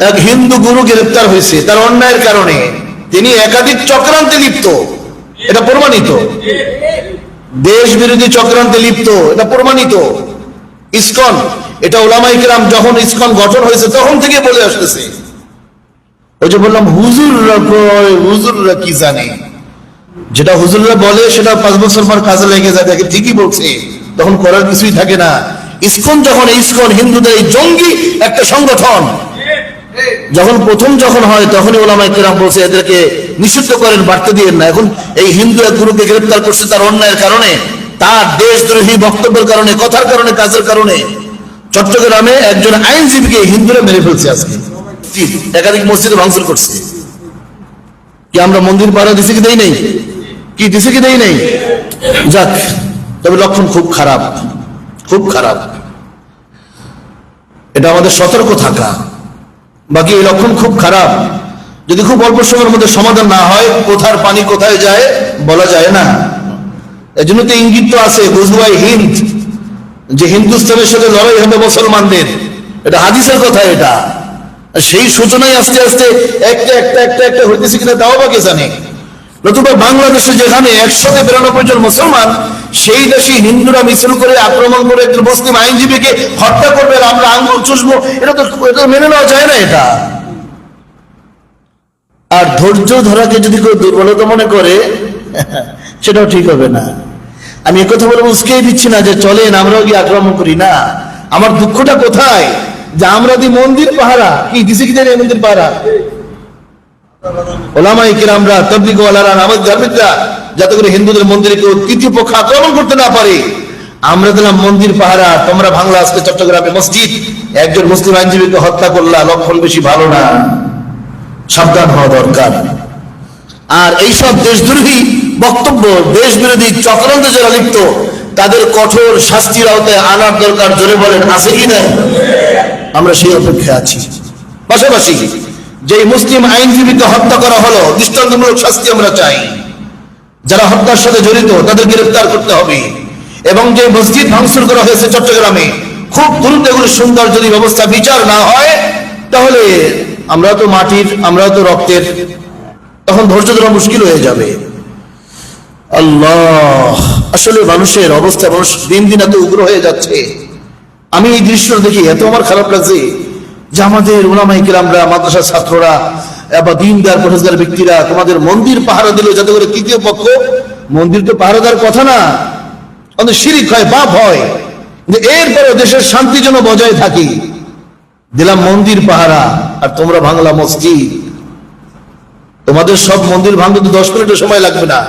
এক হিন্দু গুরু গ্রেপ্তার হয়েছে তার অন্যায়ের কারণে। তিনি একাধিক চক্রান্তে লিপ্ত, এটা প্রমাণিত। দেশ বিরোধী চক্রান্তে লিপ্ত, এটা প্রমাণিত। ইসকন, এটা উলামায়ে কেরাম যখন ইসকন গঠন হয়েছে তখন থেকে বলে আসতেছে। ওই যে বললাম হুজুররা কয়, হুজুররা কি জানে, যেটা হুজুররা বলে সেটা 5 বছর পর কাজে লেগে যায়, দেখে ঠিকই বলছে, তখন করার কিছুই থাকে না। ইসকন যখন, ইসকন হিন্দুদের এই জঙ্গি একটা সংগঠন যখন প্রথম হয় তখনই উলামায়ে কেরাম বলছে এদেরকে নিষিদ্ধ করেন, বাড়তে দিয়েন না। এখন এই হিন্দু এক গুরুকে গ্রেফতার করছে তার অন্যায়ের কারণে, তার দেশদ্রোহী বক্তব্যের কারণে, কথার কারণে, কাজের কারণে। চট্টগ্রামে একজন আইনজীবীকে হিন্দুরা মেরে ফেলছে আজকে, একাধিক মসজিদে ভাঙচুর করছে। কি আমরা মন্দির পাহারা দিছি কি দেই নাই? কি দিছি কি দেই নাই? যাক, তবে লক্ষণ খুব খারাপ, খুব খারাপ। এটা আমাদের সতর্ক থাকা। বাকি এই লক্ষণ খুব খারাপ। যদি খুব অল্প সময়ের মধ্যে সমাধান না হয়, কোথার পানি কোথায় যায় বলা যায় না। এজন্য তো ইঙ্গিত তো আছে, গজওয়ায়ে হিন্দ, যে হিন্দুস্তানের সাথে লড়াই হবে মুসলমানদের, এটা হাদিসের কথা। এটা সেই সূচনায় আস্তে আস্তে একটা একটা একটা একটা হইতেছে কিনা তাও বা কে জানে। নতুবা বাংলাদেশে যেখানে 192 জন মুসলমান, সেই দেশে হিন্দুরা মিছিল করে আক্রমণ করে একজন মুসলিম আইনজীবীকে হত্যা করবে, আমরা আঙ্গুল চুষবো, এটা তো মেনে নেওয়া যায় না এটা। আর ধৈর্য ধরাকে যদি কেউ দুর্বলতা মনে করে, সেটাও ঠিক হবে না। আমি একথা বলে উস্কেই দিচ্ছি না যে চলেন আমরাও গিয়ে আক্রমণ করি, না। আমার দুঃখটা কোথায়, যে আমরা দি মন্দির পাহারা, কি দিছি কি জানি মন্দির পাহারা, ওলামায়ে কেরামরা, তাবলীগ ওয়ালারা, নামাজ ধার্মিকরা, যাতে করে হিন্দুদের মন্দিরে কেউ তৃতীয় পক্ষ আক্রমণ করতে না পারে। আমরা দিলাম মন্দির পাহারা, তোমরা ভাঙলা আজকে চট্টগ্রামে মসজিদ, একজন মুসলিম আইনজীবীকে হত্যা করলা, লক্ষণ বেশি ভালো না, সাবধান হওয়া দরকার। আর এইসব দেশদ্রোহী বক্তব্য, দেশ বিরোধী চক্রান্তে যারা লিপ্ত, তাদের কঠোর শাস্তির আওতায় আনার দরকার। জোরে বলেন, আছে কি না? আমরা সেই অপেক্ষায় আছি। পাশাপাশি যে মুসলিম আইনজীবীকে হত্যা করা হলো, দৃষ্টান্তমূলক শাস্তি আমরা চাই। যারা হত্যার সাথে জড়িত তাদের গ্রেফতার করতে হবে। এবং যে মসজিদ ভাঙচুর করা হয়েছে চট্টগ্রামে, খুব দ্রুত এগুলো সুন্দর যদি ব্যবস্থা বিচার না হয়, তাহলে আমরা তো মাটির, আমরা তো রক্তের, তখন ধৈর্য ধরা মুশকিল হয়ে যাবে। আল্লাহ, আসলে মানুষের অবস্থা, মানুষ দিন দিন এত উগ্র হয়ে যাচ্ছে। আমি এই দৃশ্য দেখি এত আমার খারাপ লাগছে যে আমাদের উলামায়ে কেরামরা, মাদ্রাসার ছাত্ররা বা দিনদার পরেজগার ব্যক্তিরা তোমাদের মন্দির পাহারা দিল, যাতে করে তৃতীয় পক্ষ, মন্দির তো পাহারা দেওয়ার কথা না, অনেক শিরিক হয়, পাপ হয়, যে এরপরে দেশের শান্তি যেন বজায় থাকে, দিলাম মন্দির পাহারা, আর তোমরা ভাঙলা মসজিদ। তোমাদের সব মন্দির ভাঙতে তো 10 মিনিটের সময় লাগবে না,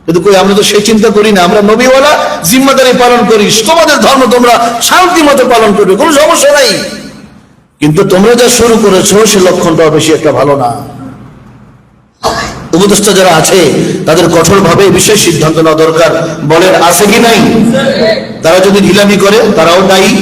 কিন্তু কই আমরা তো সেই চিন্তা করি না। আমরা নবীওয়ালা জিম্মাদারি পালন করি, তোমাদের ধর্ম তোমরা শান্তি মতো পালন করবে, কোনো সমস্যা নাই। কিন্তু তোমরা যা শুরু করেছো সে লক্ষণটা বেশি একটা ভালো না। উপদেষ্টা যারা আছে তাদের কঠোরভাবে বিশেষ সিদ্ধান্ত নেওয়া দরকার। বলেন, আছে কি নাই? তারা যদি ঢিলামি করে তারাও দায়ী।